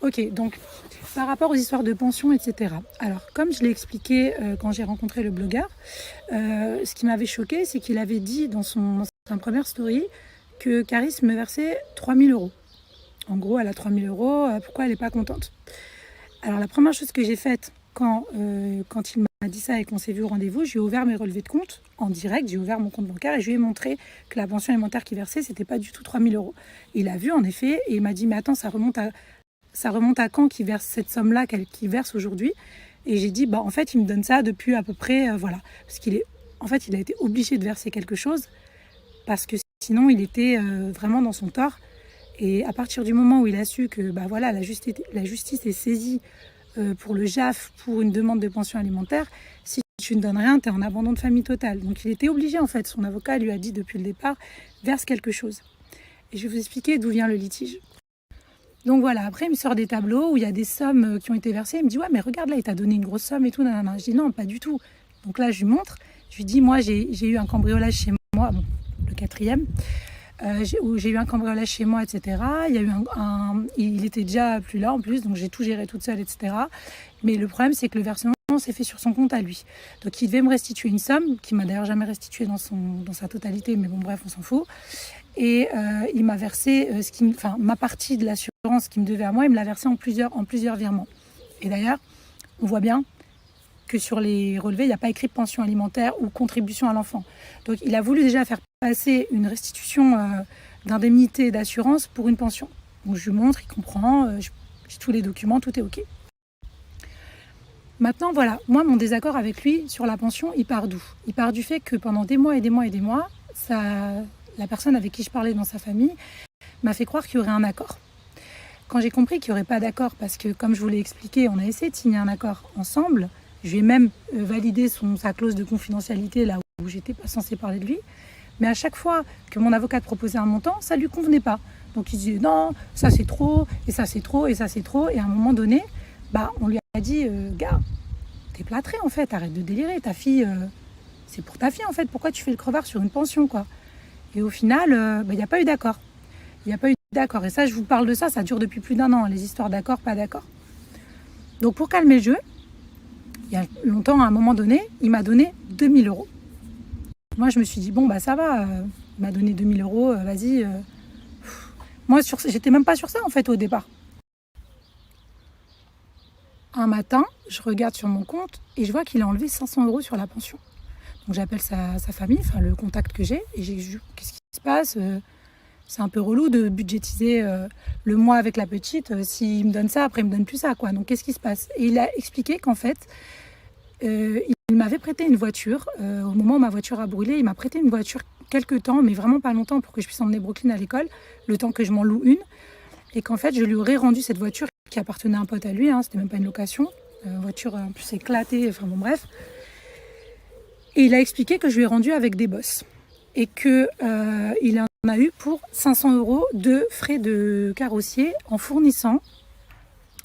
Ok, donc par rapport aux histoires de pension, etc. Alors, comme je l'ai expliqué quand j'ai rencontré le blogueur, ce qui m'avait choqué, c'est qu'il avait dit dans sa première story que Caris me versait 3000 euros. En gros, elle a 3000 euros, pourquoi elle n'est pas contente? Alors, la première chose que j'ai faite quand il m'a dit ça et qu'on s'est vu au rendez-vous, j'ai ouvert mes relevés de compte en direct, j'ai ouvert mon compte bancaire et je lui ai montré que la pension alimentaire qu'il versait, c'était pas du tout 3000 euros. Il a vu en effet et il m'a dit, mais attends, ça remonte à quand qu'il verse cette somme-là qu'il verse aujourd'hui? Et j'ai dit, en fait, il me donne ça depuis à peu près, voilà. Parce en fait, il a été obligé de verser quelque chose parce que sinon, il était vraiment dans son tort. Et à partir du moment où il a su que, voilà, la justice est saisie pour le JAF, pour une demande de pension alimentaire, si tu ne donnes rien, tu es en abandon de famille total. Donc, il était obligé, en fait. Son avocat lui a dit depuis le départ, verse quelque chose. Et je vais vous expliquer d'où vient le litige. Donc voilà, après il me sort des tableaux où il y a des sommes qui ont été versées. Il me dit, ouais, mais regarde là, il t'a donné une grosse somme et tout. Nanana. Je dis, non, pas du tout. Donc là, je lui montre. Je lui dis, moi, j'ai eu un cambriolage chez moi, bon, le quatrième, où j'ai eu un cambriolage chez moi, etc. Il y a eu il était déjà plus là en plus, donc j'ai tout géré toute seule, etc. Mais le problème, c'est que le versement s'est fait sur son compte à lui. Donc il devait me restituer une somme, qui m'a d'ailleurs jamais restituée dans sa totalité, mais bon, bref, on s'en fout. Et il m'a versé ma partie de l'assurance qui me devait à moi, il me l'a versé en plusieurs virements. Et d'ailleurs, on voit bien que sur les relevés, il n'y a pas écrit pension alimentaire ou contribution à l'enfant. Donc il a voulu déjà faire passer une restitution d'indemnité d'assurance pour une pension. Donc je lui montre, il comprend, j'ai tous les documents, tout est OK. Maintenant, voilà, moi, mon désaccord avec lui sur la pension, il part d'où? Il part du fait que pendant des mois et des mois et des mois, la personne avec qui je parlais dans sa famille m'a fait croire qu'il y aurait un accord. Quand j'ai compris qu'il n'y aurait pas d'accord, parce que comme je vous l'ai expliqué, on a essayé de signer un accord ensemble, je lui ai même validé sa clause de confidentialité là où j'étais pas censée parler de lui, mais à chaque fois que mon avocate proposait un montant, ça lui convenait pas. Donc il disait non, ça c'est trop, et ça c'est trop, et ça c'est trop, et à un moment donné, on lui a dit, gars, t'es plâtré en fait, arrête de délirer, ta fille, c'est pour ta fille en fait, pourquoi tu fais le crevard sur une pension quoi? Et au final, il n'y a pas eu d'accord. Il n'y a pas eu d'accord. Et ça, je vous parle de ça, ça dure depuis plus d'1 an, les histoires d'accord, pas d'accord. Donc pour calmer le jeu, il y a longtemps, à un moment donné, il m'a donné 2000 euros. Moi, je me suis dit, ça va, il m'a donné 2000 euros, vas-y. Moi, j'étais même pas sur ça, en fait, au départ. Un matin, je regarde sur mon compte et je vois qu'il a enlevé 500 euros sur la pension. Donc j'appelle sa famille, enfin le contact que j'ai, et j'ai dit, qu'est-ce qui se passe? C'est un peu relou de budgétiser le mois avec la petite. S'il me donne ça, après il me donne plus ça, quoi. Donc qu'est-ce qui se passe? Et il a expliqué qu'en fait, il m'avait prêté une voiture. Au moment où ma voiture a brûlé, il m'a prêté une voiture quelques temps, mais vraiment pas longtemps, pour que je puisse emmener Brooklyn à l'école, le temps que je m'en loue une. Et qu'en fait, je lui aurais rendu cette voiture qui appartenait à un pote à lui, c'était même pas une location. Voiture en plus éclatée, enfin bon bref. Et il a expliqué que je lui ai rendu avec des bosses. Et qu'il en a eu pour 500 euros de frais de carrossier en fournissant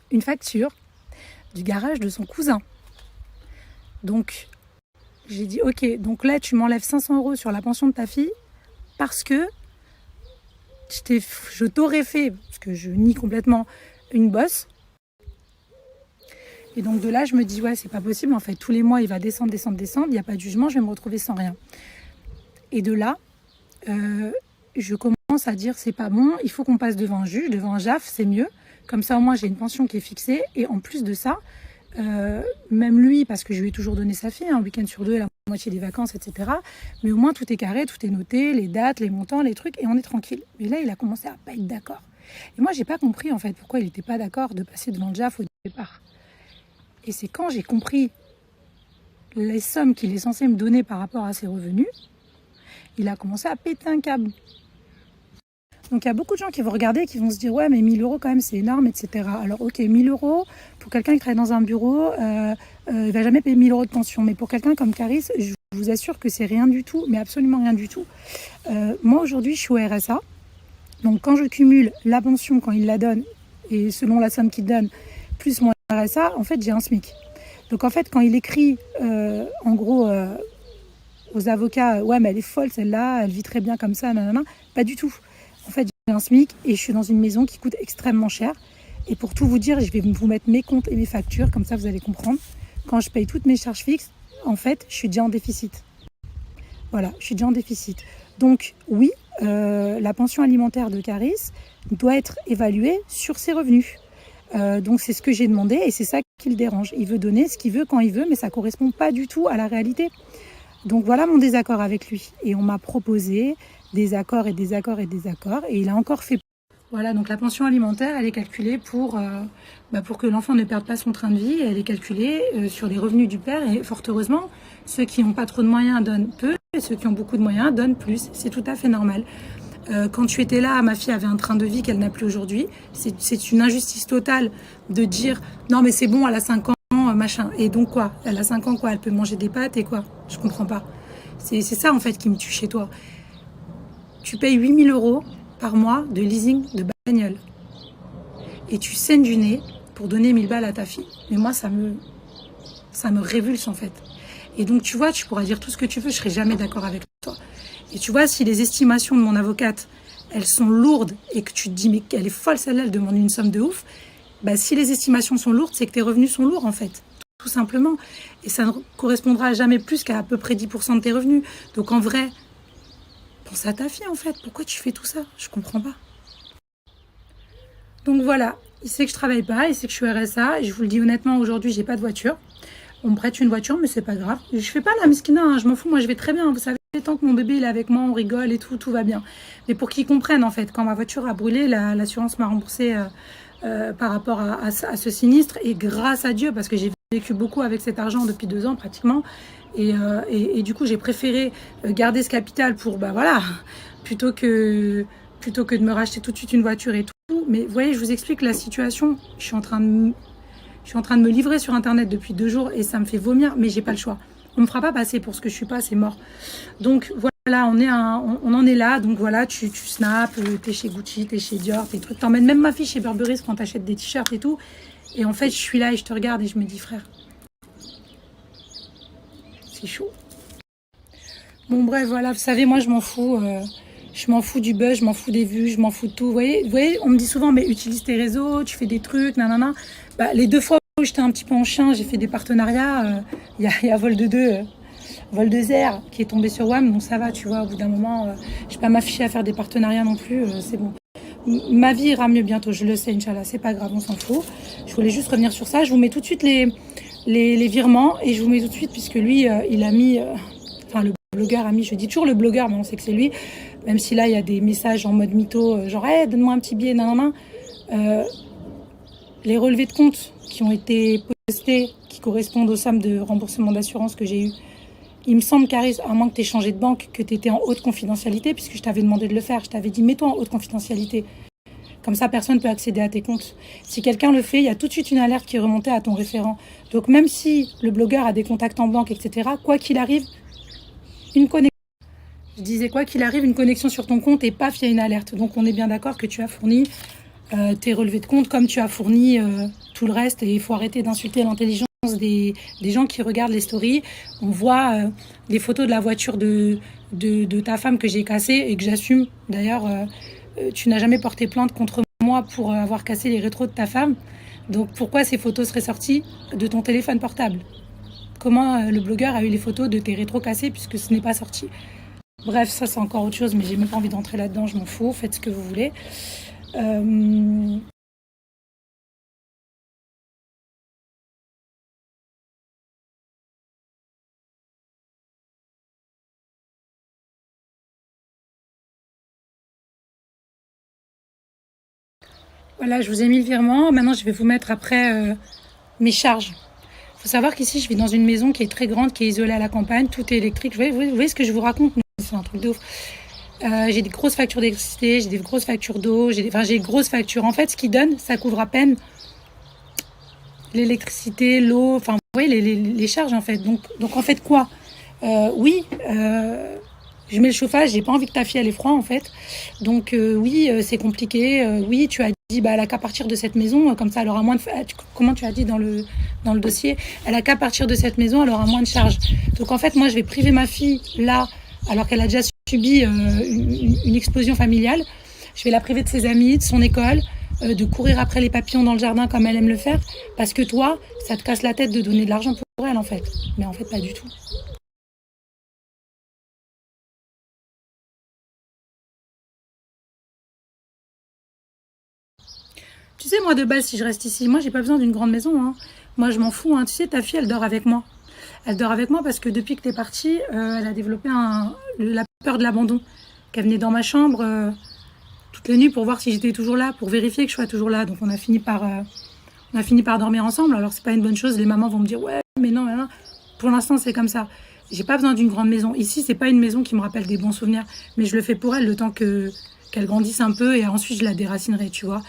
une facture du garage de son cousin. Donc, j'ai dit, ok, donc là, tu m'enlèves 500 euros sur la pension de ta fille parce que je t'aurais fait, parce que je nie complètement, une bosse. Et donc de là, je me dis, ouais, c'est pas possible, en fait. Tous les mois, il va descendre, il n'y a pas de jugement, je vais me retrouver sans rien. Et de là, je commence à dire, c'est pas bon, il faut qu'on passe devant un juge, devant un JAF, c'est mieux. Comme ça, au moins, j'ai une pension qui est fixée. Et en plus de ça, même lui, parce que je lui ai toujours donné sa fille, un week-end sur 2, la moitié des vacances, etc. Mais au moins, tout est carré, tout est noté, les dates, les montants, les trucs, et on est tranquille. Mais là, il a commencé à pas être d'accord. Et moi, j'ai pas compris, en fait, pourquoi il n'était pas d'accord de passer devant le JAF au départ. Et c'est quand j'ai compris les sommes qu'il est censé me donner par rapport à ses revenus, il a commencé à péter un câble. Donc il y a beaucoup de gens qui vont regarder et qui vont se dire, ouais, mais 1000 euros quand même, c'est énorme, etc. Alors ok, 1000 euros, pour quelqu'un qui travaille dans un bureau, il va jamais payer 1000 euros de pension. Mais pour quelqu'un comme Caris, je vous assure que c'est rien du tout, mais absolument rien du tout. Moi aujourd'hui, je suis au RSA. Donc quand je cumule la pension quand il la donne, et selon la somme qu'il donne, plus mon RSA, en fait, j'ai un SMIC. Donc en fait, quand il écrit, en gros, aux avocats, ouais, mais elle est folle celle-là, elle vit très bien comme ça, nanana, pas du tout. En fait, j'ai un SMIC et je suis dans une maison qui coûte extrêmement cher. Et pour tout vous dire, je vais vous mettre mes comptes et mes factures, comme ça vous allez comprendre. Quand je paye toutes mes charges fixes, en fait, je suis déjà en déficit. Voilà, je suis déjà en déficit. Donc oui, la pension alimentaire de Caris doit être évaluée sur ses revenus. Donc c'est ce que j'ai demandé et c'est ça qui le dérange. Il veut donner ce qu'il veut quand il veut, mais ça ne correspond pas du tout à la réalité. Donc voilà mon désaccord avec lui. Et on m'a proposé des accords et des accords et des accords. Et il a encore fait... Voilà, donc la pension alimentaire, elle est calculée pour que l'enfant ne perde pas son train de vie. Elle est calculée sur les revenus du père. Et fort heureusement, ceux qui n'ont pas trop de moyens donnent peu. Et ceux qui ont beaucoup de moyens donnent plus. C'est tout à fait normal. Quand tu étais là, ma fille avait un train de vie qu'elle n'a plus aujourd'hui. C'est une injustice totale de dire « Non mais c'est bon, elle a 5 ans, machin ». Et donc quoi? Elle a 5 ans quoi? Elle peut manger des pâtes et quoi? Je comprends pas. C'est ça en fait qui me tue chez toi. Tu payes 8 000 € par mois de leasing de bagnole. Et tu saignes du nez pour donner 1000 balles à ta fille. Mais moi, ça me révulse en fait. Et donc tu vois, tu pourras dire tout ce que tu veux, je serai jamais d'accord avec toi. Et tu vois, si les estimations de mon avocate, elles sont lourdes et que tu te dis, mais elle est folle celle-là, elle demande une somme de ouf, bah, si les estimations sont lourdes, c'est que tes revenus sont lourds en fait, tout simplement. Et ça ne correspondra jamais plus qu'à peu près 10% de tes revenus. Donc en vrai, pense à ta fille en fait, pourquoi tu fais tout ça? Je comprends pas. Donc voilà, il sait que je travaille pas, il sait que je suis RSA, et je vous le dis honnêtement, aujourd'hui, j'ai pas de voiture. On me prête une voiture, mais c'est pas grave. Je fais pas la miskina, hein, je m'en fous, moi je vais très bien, vous savez. Tant que mon bébé il est avec moi, on rigole et tout va bien. Mais pour qu'ils comprennent en fait, quand ma voiture a brûlé, l'assurance m'a remboursé par rapport à ce sinistre. Et grâce à Dieu, parce que j'ai vécu beaucoup avec cet argent depuis 2 ans pratiquement. Et du coup, j'ai préféré garder ce capital pour, voilà, plutôt que de me racheter tout de suite une voiture et tout. Mais vous voyez, je vous explique la situation. Je suis en train de me livrer sur Internet depuis 2 jours et ça me fait vomir, mais j'ai pas le choix. On me fera pas passer pour ce que je suis pas, c'est mort. Donc voilà, on en est là. Donc voilà, tu snaps, t'es chez Gucci, t'es chez Dior, tes trucs. T'emmènes même ma fille chez Burberry quand t'achètes des t-shirts et tout. Et en fait, je suis là et je te regarde et je me dis, frère, c'est chaud. Bon bref, voilà, vous savez, moi je m'en fous. Je m'en fous du buzz, je m'en fous des vues, je m'en fous de tout. Vous voyez, on me dit souvent, mais utilise tes réseaux, tu fais des trucs, nanana. Bah, les 2 fois où j'étais un petit peu en chien, j'ai fait des partenariats. Il y a Vol de Zer qui est tombé sur WAM, donc ça va, tu vois, au bout d'un moment, je vais pas m'afficher à faire des partenariats non plus, c'est bon. Ma vie ira mieux bientôt, je le sais, Inch'Allah, c'est pas grave, on s'en fout. Je voulais juste revenir sur ça, je vous mets tout de suite les virements, et je vous mets tout de suite, puisque lui, il a mis, le blogueur a mis, je dis toujours le blogueur, mais on sait que c'est lui, même si là, il y a des messages en mode mytho, genre, hey, donne-moi un petit billet, nanana. Les relevés de compte qui ont été postés, qui correspondent aux sommes de remboursement d'assurance que j'ai eues, il me semble, Caris, à moins que tu aies changé de banque, que tu étais en haute confidentialité, puisque je t'avais demandé de le faire. Je t'avais dit, mets-toi en haute confidentialité. Comme ça, personne ne peut accéder à tes comptes. Si quelqu'un le fait, il y a tout de suite une alerte qui est remontée à ton référent. Donc même si le blogueur a des contacts en banque, etc., quoi qu'il arrive, une connexion. Je disais, quoi qu'il arrive, une connexion sur ton compte et paf, il y a une alerte. Donc on est bien d'accord que tu as fourni tes relevés de compte comme tu as fourni tout le reste. Et il faut arrêter d'insulter l'intelligence des gens qui regardent les stories. On voit des photos de la voiture de ta femme que j'ai cassée et que j'assume. D'ailleurs, tu n'as jamais porté plainte contre moi pour avoir cassé les rétros de ta femme. Donc pourquoi ces photos seraient sorties de ton téléphone portable? Comment le blogueur a eu les photos de tes rétros cassés puisque ce n'est pas sorti? Bref, ça c'est encore autre chose, mais j'ai même pas envie d'entrer là-dedans, je m'en fous, faites ce que vous voulez. Voilà, je vous ai mis le virement. Maintenant, je vais vous mettre après mes charges. Il faut savoir qu'ici, je vis dans une maison qui est très grande, qui est isolée à la campagne. Tout est électrique. Vous voyez ce que je vous raconte? C'est un truc de ouf. J'ai des grosses factures d'électricité, j'ai des grosses factures d'eau, j'ai des grosses factures. En fait, ce qu'ils donnent, ça couvre à peine l'électricité, l'eau, enfin, vous voyez, les charges, en fait. Donc en fait, quoi? Oui, je mets le chauffage, j'ai pas envie que ta fille elle ait froid, en fait. Donc oui, c'est compliqué. Oui, tu as dit, elle a qu'à partir de cette maison, comme ça, elle aura moins de... Comment tu as dit dans le dossier? Elle a qu'à partir de cette maison, elle aura moins de charges. Donc en fait, moi, je vais priver ma fille, là, alors qu'elle a déjà subi une explosion familiale. Je vais la priver de ses amis, de son école, de courir après les papillons dans le jardin comme elle aime le faire, parce que toi, ça te casse la tête de donner de l'argent pour elle en fait. Mais en fait, pas du tout. Tu sais, moi de base, si je reste ici, moi j'ai pas besoin d'une grande maison. Hein. Moi je m'en fous. Hein. Tu sais, ta fille, elle dort avec moi. Elle dort avec moi parce que depuis que t'es partie, elle a développé la peur de l'abandon. Qu'elle venait dans ma chambre toutes les nuits pour voir si j'étais toujours là, pour vérifier que je sois toujours là. Donc on a fini par dormir ensemble. Alors c'est pas une bonne chose. Les mamans vont me dire ouais, mais non, mais non. Pour l'instant, c'est comme ça. J'ai pas besoin d'une grande maison. Ici, c'est pas une maison qui me rappelle des bons souvenirs, mais je le fais pour elle le temps qu'elle grandisse un peu et ensuite je la déracinerai, tu vois.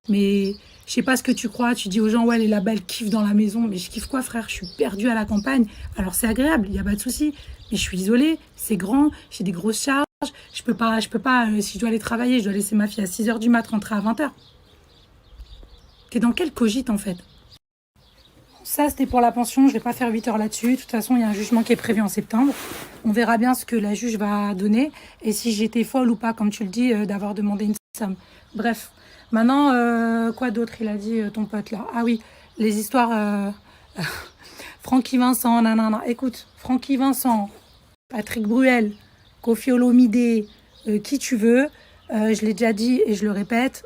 Mais je sais pas ce que tu crois. Tu dis aux gens ouais, elle est là-bas, elle kiffe dans la maison. Mais je kiffe quoi, frère? Je suis perdue à la campagne. Alors c'est agréable, il y a pas de souci. Mais je suis isolée, c'est grand, j'ai des grosses charges. Je peux pas. Si je dois aller travailler, je dois laisser ma fille à 6 h du mat, rentrer à 20 h. T'es dans quel cogite en fait? Ça, c'était pour la pension. Je vais pas faire 8 heures là-dessus. De toute façon, il y a un jugement qui est prévu en septembre. On verra bien ce que la juge va donner et si j'étais folle ou pas, comme tu le dis, d'avoir demandé une somme. Bref. Maintenant, quoi d'autre il a dit, ton pote là? Ah oui, les histoires. Francky Vincent, nanana. Écoute, Francky Vincent, Patrick Bruel, Kofi Olomide, qui tu veux. Je l'ai déjà dit et je le répète,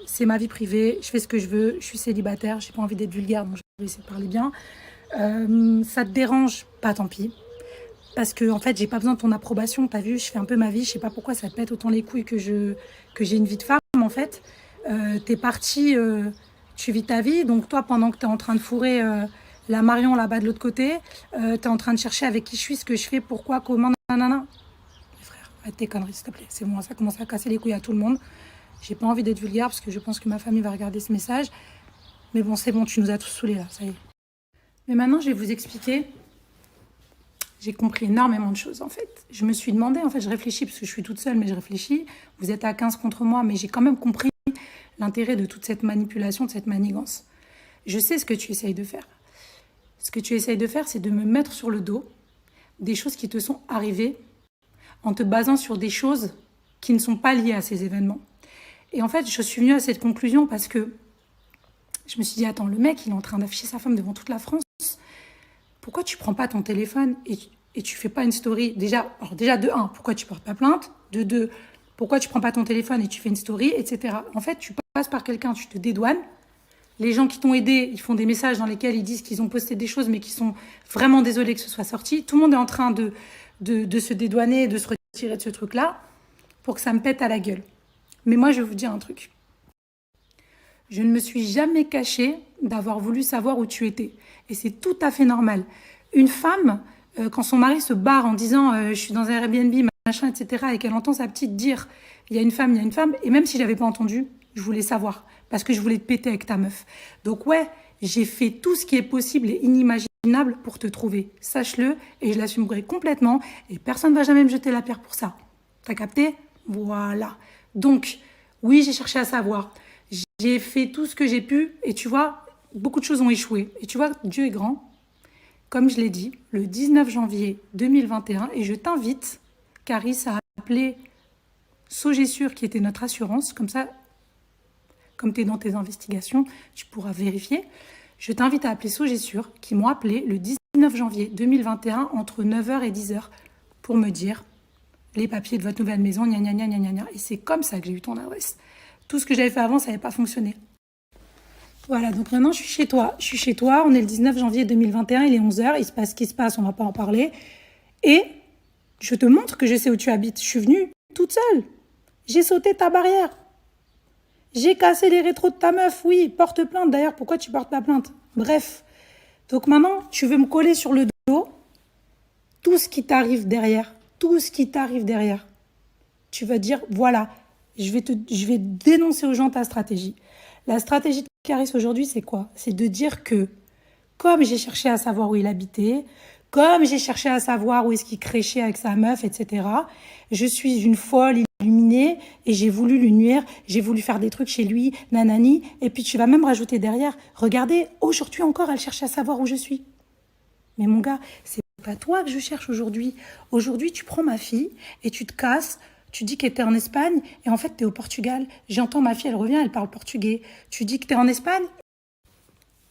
c'est ma vie privée, je fais ce que je veux, je suis célibataire, j'ai pas envie d'être vulgaire, donc je vais essayer de parler bien. Ça te dérange, pas tant pis. Parce que en fait, j'ai pas besoin de ton approbation, t'as vu, je fais un peu ma vie, je sais pas pourquoi ça te pète autant les couilles que j'ai une vie de femme en fait. T'es parti, tu vis ta vie, donc toi pendant que t'es en train de fourrer la Marion là-bas de l'autre côté, t'es en train de chercher avec qui je suis, ce que je fais, pourquoi, comment, nanana. Frère, arrête tes conneries s'il te plaît, c'est bon, ça commence à casser les couilles à tout le monde. J'ai pas envie d'être vulgaire parce que je pense que ma famille va regarder ce message. Mais bon, c'est bon, tu nous as tous saoulés là, ça y est. Mais maintenant, je vais vous expliquer. J'ai compris énormément de choses en fait. Je me suis demandé, en fait, je réfléchis parce que je suis toute seule, mais je réfléchis. Vous êtes à 15 contre moi, mais j'ai quand même compris l'intérêt de toute cette manipulation, de cette manigance. Je sais ce que tu essayes de faire. Ce que tu essayes de faire, c'est de me mettre sur le dos des choses qui te sont arrivées en te basant sur des choses qui ne sont pas liées à ces événements. Et en fait, je suis venue à cette conclusion parce que je me suis dit, attends, le mec, il est en train d'afficher sa femme devant toute la France. Pourquoi tu prends pas ton téléphone et tu fais pas une story alors déjà de 1, pourquoi tu portes pas plainte? De 2, pourquoi tu prends pas ton téléphone et tu fais une story, etc. En fait, tu passes par quelqu'un, tu te dédouanes. Les gens qui t'ont aidé, ils font des messages dans lesquels ils disent qu'ils ont posté des choses, mais qui sont vraiment désolés que ce soit sorti. Tout le monde est en train de se dédouaner, de se retirer de ce truc-là, pour que ça me pète à la gueule. Mais moi, je vais vous dire un truc. Je ne me suis jamais cachée d'avoir voulu savoir où tu étais. Et c'est tout à fait normal. Une femme, quand son mari se barre en disant je suis dans un Airbnb, machin, etc., et qu'elle entend sa petite dire il y a une femme, et même si je n'avais pas entendu, je voulais savoir. Parce que je voulais te péter avec ta meuf. Donc ouais, j'ai fait tout ce qui est possible et inimaginable pour te trouver. Sache-le, et je l'assumerai complètement, et personne ne va jamais me jeter la pierre pour ça. T'as capté? Voilà. Donc, oui, j'ai cherché à savoir. J'ai fait tout ce que j'ai pu, et tu vois, beaucoup de choses ont échoué. Et tu vois, Dieu est grand, comme je l'ai dit, le 19 janvier 2021, et je t'invite, Caris, à appeler Sogessure, qui était notre assurance, comme ça, comme tu es dans tes investigations, tu pourras vérifier. Je t'invite à appeler Sogessure, qui m'ont appelé le 19 janvier 2021 entre 9 h et 10 h pour me dire les papiers de votre nouvelle maison, gna gna gna gna gna. Et c'est comme ça que j'ai eu ton adresse. Tout ce que j'avais fait avant, ça n'avait pas fonctionné. Voilà, donc maintenant je suis chez toi. Je suis chez toi, on est le 19 janvier 2021, il est 11 h, il se passe ce qui se passe, on ne va pas en parler. Et je te montre que je sais où tu habites. Je suis venue toute seule. J'ai sauté ta barrière. J'ai cassé les rétros de ta meuf, oui, porte plainte. D'ailleurs, pourquoi tu portes pas plainte? Bref. Donc maintenant, tu veux me coller sur le dos tout ce qui t'arrive derrière. Tout ce qui t'arrive derrière. Tu vas dire, voilà, je vais dénoncer aux gens ta stratégie. La stratégie de Caris aujourd'hui, c'est quoi? C'est de dire que, comme j'ai cherché à savoir où il habitait, comme j'ai cherché à savoir où est-ce qu'il créchait avec sa meuf, etc., je suis une folle illuminée et j'ai voulu lui nuire, j'ai voulu faire des trucs chez lui, nanani, et puis tu vas même rajouter derrière, regardez, aujourd'hui encore, elle cherche à savoir où je suis. Mais mon gars, c'est pas toi que je cherche aujourd'hui. Aujourd'hui, tu prends ma fille et tu te casses Tu dis que tu es en Espagne et en fait tu es au Portugal. J'entends ma fille, elle revient, elle parle portugais. Tu dis que tu es en Espagne.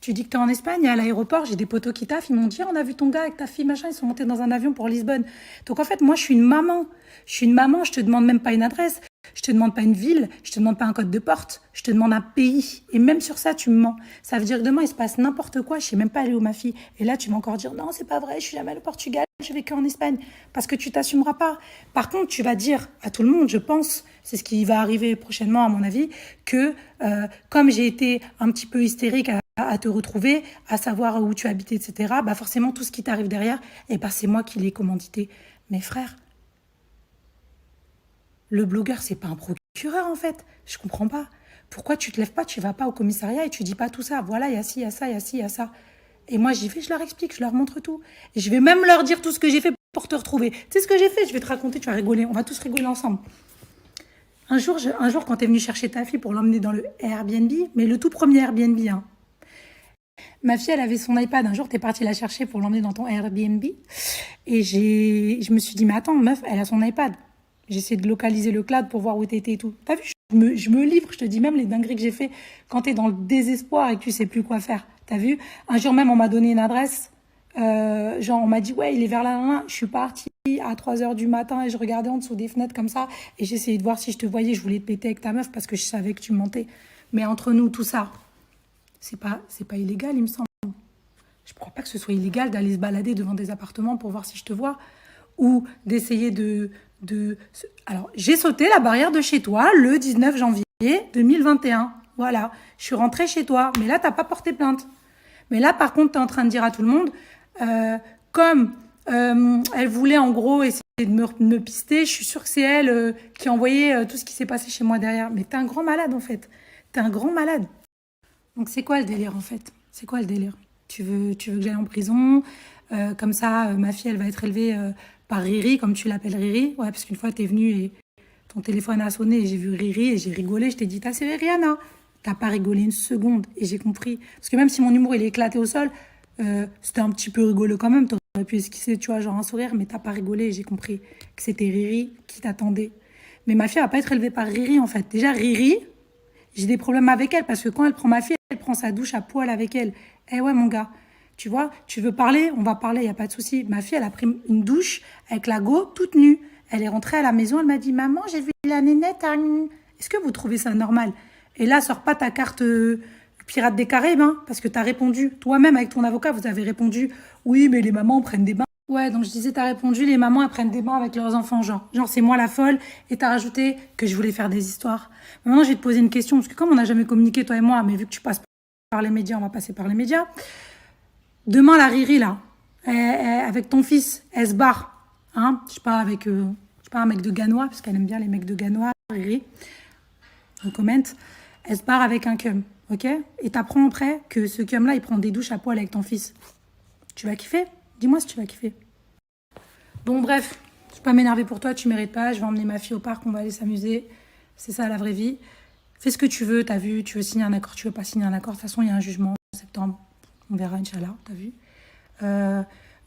Tu dis que tu es en Espagne et à l'aéroport, j'ai des potos qui taffent, ils m'ont dit, on a vu ton gars avec ta fille, machin, ils sont montés dans un avion pour Lisbonne. Donc en fait, moi, je suis une maman. Je suis une maman, je te demande même pas une adresse, je te demande pas une ville, je te demande pas un code de porte, je te demande un pays. Et même sur ça, tu me mens. Ça veut dire que demain, il se passe n'importe quoi, je sais même pas aller où ma fille. Et là, tu vas encore dire, non, c'est pas vrai, je suis jamais allée au Portugal, je vais qu'en Espagne. Parce que tu t'assumeras pas. Par contre, tu vas dire à tout le monde, je pense, c'est ce qui va arriver prochainement à mon avis, que comme j'ai été un petit peu hystérique à te retrouver, à savoir où tu habites, etc., bah forcément, tout ce qui t'arrive derrière, eh ben, c'est moi qui l'ai commandité. Mes frères, le blogueur, c'est pas un procureur, en fait. Je comprends pas. Pourquoi tu te lèves pas, tu vas pas au commissariat et tu dis pas tout ça. Voilà, il y a ci, il y a ça, il y a ci, il y a ça. Et moi, j'y vais, je leur explique, je leur montre tout. Et je vais même leur dire tout ce que j'ai fait pour te retrouver. Tu sais ce que j'ai fait? Je vais te raconter, tu vas rigoler. On va tous rigoler ensemble. Un jour, quand t'es venu chercher ta fille pour l'emmener dans le Airbnb, mais le tout premier Airbnb, hein, ma fille, elle avait son iPad. Un jour, t'es parti la chercher pour l'emmener dans ton Airbnb. Et je me suis dit, mais attends, meuf, elle a son iPad. J'ai essayé de localiser le cloud pour voir où t'étais et tout. T'as vu, je me livre, je te dis même les dingueries que j'ai fait quand t'es dans le désespoir et que tu sais plus quoi faire. T'as vu? Un jour même, on m'a donné une adresse. Genre, on m'a dit, ouais, il est vers là. Je suis partie à 3 heures du matin et je regardais en dessous des fenêtres comme ça. Et j'essayais de voir si je te voyais. Je voulais te péter avec ta meuf parce que je savais que tu mentais. Mais entre nous, tout ça, c'est pas illégal, il me semble. Je ne crois pas que ce soit illégal d'aller se balader devant des appartements pour voir si je te vois. Ou d'essayer de... Alors, j'ai sauté la barrière de chez toi le 19 janvier 2021. Voilà, je suis rentrée chez toi. Mais là, tu n'as pas porté plainte. Mais là, par contre, tu es en train de dire à tout le monde, comme elle voulait en gros essayer de me pister, je suis sûre que c'est elle qui a envoyé tout ce qui s'est passé chez moi derrière. Mais t'es un grand malade, en fait. T'es un grand malade. Donc c'est quoi le délire en fait? C'est quoi le délire? Tu veux que j'aille en prison? Comme ça, ma fille, elle va être élevée par Riri, comme tu l'appelles Riri. Ouais, parce qu'une fois, t'es venue et ton téléphone a sonné et j'ai vu Riri et j'ai rigolé. Je t'ai dit, t'as c'est Rihanna. T'as pas rigolé une seconde et j'ai compris. Parce que même si mon humour, il est éclaté au sol, c'était un petit peu rigolo quand même. T'aurais pu esquisser, tu vois, genre un sourire, mais t'as pas rigolé et j'ai compris que c'était Riri qui t'attendait. Mais ma fille, elle va pas être élevée par Riri en fait. Déjà, Riri, j'ai des problèmes avec elle parce que quand elle prend ma fille, elle prend sa douche à poil avec elle. Eh ouais, mon gars, tu vois, tu veux parler, on va parler, il n'y a pas de souci. Ma fille, elle a pris une douche avec la go toute nue. Elle est rentrée à la maison, elle m'a dit, maman, j'ai vu la nénette. Est-ce que vous trouvez ça normal? Et là, sors pas ta carte pirate des Caraïbes, hein, parce que tu as répondu, toi-même avec ton avocat, vous avez répondu, oui, mais les mamans prennent des bains. Ouais, donc je disais, t'as répondu, les mamans, elles prennent des bains avec leurs enfants, genre c'est moi la folle, et t'as rajouté que je voulais faire des histoires. Maintenant, je vais te poser une question, parce que comme on n'a jamais communiqué, toi et moi, mais vu que tu passes par les médias, on va passer par les médias. Demain, la Riri, là, avec ton fils, elle se barre, hein, je sais pas, avec, je sais pas, un mec de Ganois, parce qu'elle aime bien les mecs de Ganois, Riri, on commente, elle se barre avec un cum, ok? Et t'apprends après que ce cum-là, il prend des douches à poil avec ton fils. Tu vas kiffer? Dis-moi si tu vas kiffer. Bon, bref, je ne vais pas m'énerver pour toi, tu mérites pas. Je vais emmener ma fille au parc, on va aller s'amuser. C'est ça la vraie vie. Fais ce que tu veux, t'as vu, tu veux signer un accord, tu veux pas signer un accord. De toute façon, il y a un jugement en septembre. On verra, Inch'Allah, t'as vu.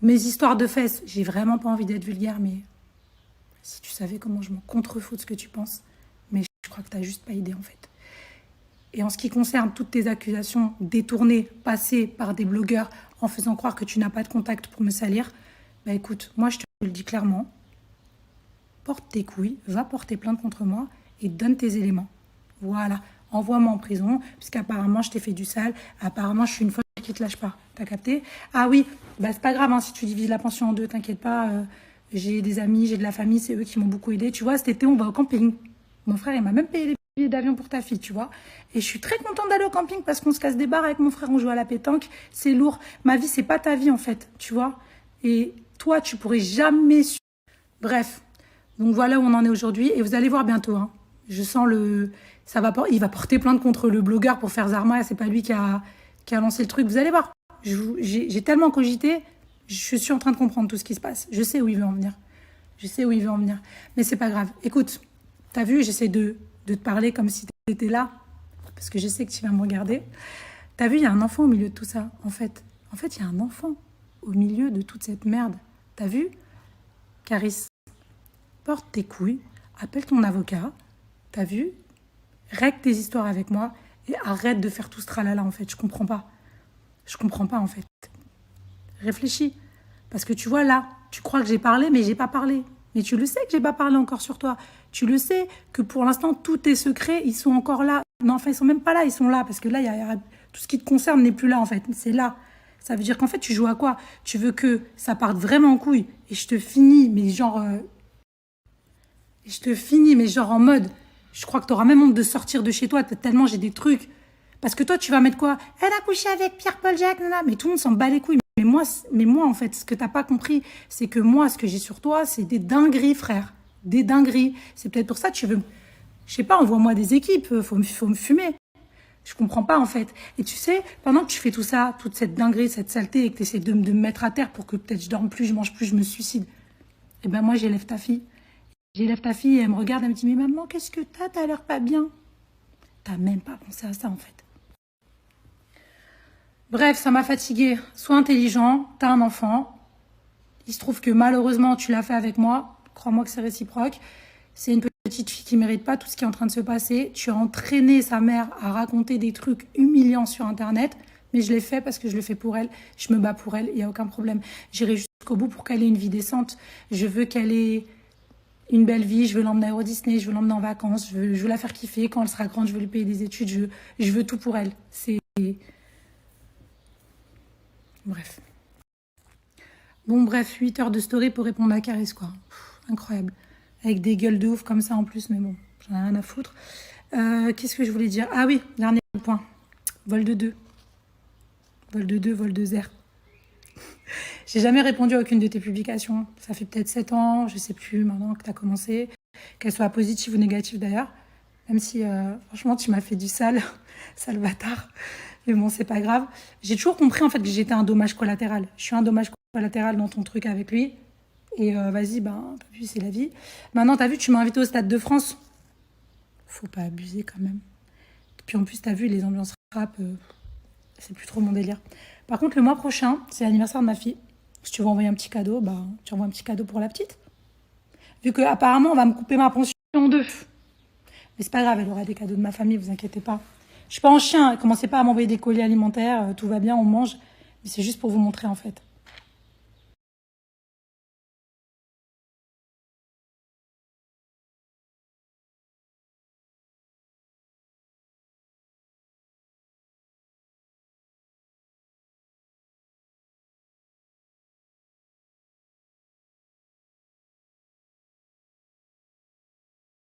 Mes histoires de fesses, j'ai vraiment pas envie d'être vulgaire, mais si tu savais comment je m'en contrefous de ce que tu penses, mais je crois que t'as juste pas idée en fait. Et en ce qui concerne toutes tes accusations détournées, passées par des blogueurs en faisant croire que tu n'as pas de contact pour me salir, bah écoute, moi je te le dis clairement, porte tes couilles, va porter plainte contre moi et donne tes éléments. Voilà, envoie-moi en prison, puisqu'apparemment je t'ai fait du sale, apparemment je suis une folle qui te lâche pas. T'as capté? Ah oui, bah c'est pas grave hein, si tu divises la pension en deux, t'inquiète pas, j'ai des amis, j'ai de la famille, c'est eux qui m'ont beaucoup aidé. Tu vois, cet été on va au camping. Mon frère il m'a même payé les billets d'avion pour ta fille, tu vois. Et je suis très contente d'aller au camping parce qu'on se casse des barres avec mon frère, on joue à la pétanque, c'est lourd. Ma vie c'est pas ta vie en fait, tu vois. Et toi tu pourrais jamais... Bref, donc voilà où on en est aujourd'hui et vous allez voir bientôt, hein. Je sens le... il va porter plainte contre le blogueur pour faire Zarma, c'est pas lui qui a lancé le truc. Vous allez voir, j'ai tellement cogité, je suis en train de comprendre tout ce qui se passe. Je sais où il veut en venir. Je sais où il veut en venir. Mais c'est pas grave. Écoute, t'as vu, j'essaie de te parler comme si t'étais là, parce que je sais que tu vas me regarder. T'as vu, il y a un enfant au milieu de tout ça, en fait. En fait, il y a un enfant au milieu de toute cette merde. T'as vu? Caris, porte tes couilles, appelle ton avocat, t'as vu? Règle tes histoires avec moi et arrête de faire tout ce tralala, en fait. Je comprends pas. Je comprends pas, en fait. Réfléchis. Parce que tu vois, là, tu crois que j'ai parlé, mais j'ai pas parlé. Mais tu le sais que j'ai pas parlé encore sur toi. Tu le sais que pour l'instant, tous tes secrets, ils sont encore là. Non, enfin, ils sont même pas là, ils sont là. Parce que là, tout ce qui te concerne n'est plus là, en fait. C'est là. Ça veut dire qu'en fait, tu joues à quoi? Tu veux que ça parte vraiment en couille. Et je te finis, mais genre... en mode... Je crois que t'auras même honte de sortir de chez toi, tellement j'ai des trucs. Parce que toi, tu vas mettre quoi? Elle a couché avec Pierre-Paul Jacques, nana. Mais tout le monde s'en bat les couilles. Mais moi, en fait, ce que t'as pas compris, c'est que moi, ce que j'ai sur toi, c'est des dingueries, frère. Des dingueries. C'est peut-être pour ça que tu veux... Je sais pas, envoie-moi des équipes, faut me fumer. Je comprends pas, en fait. Et tu sais, pendant que tu fais tout ça, toute cette dinguerie, cette saleté, et que tu essaies de me mettre à terre pour que peut-être je dorme plus, je mange plus, je me suicide, eh ben moi, j'élève ta fille. J'élève ta fille et elle me regarde, elle me dit, mais maman, qu'est-ce que t'as? T'as l'air pas bien. T'as même pas pensé à ça, en fait. Bref, ça m'a fatiguée. Sois intelligent, t'as un enfant. Il se trouve que malheureusement, tu l'as fait avec moi. Crois-moi que c'est réciproque. C'est une petite fille qui mérite pas tout ce qui est en train de se passer. Tu as entraîné sa mère à raconter des trucs humiliants sur Internet. Mais je l'ai fait parce que je le fais pour elle. Je me bats pour elle, il n'y a aucun problème. J'irai jusqu'au bout pour qu'elle ait une vie décente. Je veux qu'elle ait une belle vie. Je veux l'emmener à Euro Disney, je veux l'emmener en vacances. Je veux la faire kiffer. Quand elle sera grande, je veux lui payer des études. Je veux tout pour elle. C'est... Bref. Bon, bref, 8 heures de story pour répondre à Caris, quoi. Incroyable. Avec des gueules de ouf comme ça en plus, mais bon, j'en ai rien à foutre. Qu'est-ce que je voulais dire? Ah oui, dernier point. Vol de 2. Vol de 2, vol de 0. J'ai jamais répondu à aucune de tes publications. Ça fait peut-être 7 ans, je sais plus maintenant que tu as commencé. Qu'elles soient positives ou négatives d'ailleurs. Même si, franchement, tu m'as fait du sale, sale bâtard. Mais bon, c'est pas grave. J'ai toujours compris en fait que j'étais un dommage collatéral. Je suis un dommage collatéral dans ton truc avec lui. Et vas-y, ben, t'as vu, c'est la vie. Maintenant, t'as vu, tu m'as invité au Stade de France. Faut pas abuser quand même. Puis en plus, t'as vu, les ambiances rap, c'est plus trop mon délire. Par contre, le mois prochain, c'est l'anniversaire de ma fille. Si tu veux envoyer un petit cadeau, bah, tu envoies un petit cadeau pour la petite. Vu que apparemment, on va me couper ma pension en deux. Mais c'est pas grave, elle aura des cadeaux de ma famille, vous inquiétez pas. Je suis pas en chien, commencez pas à m'envoyer des colis alimentaires, tout va bien, on mange. Mais c'est juste pour vous montrer en fait.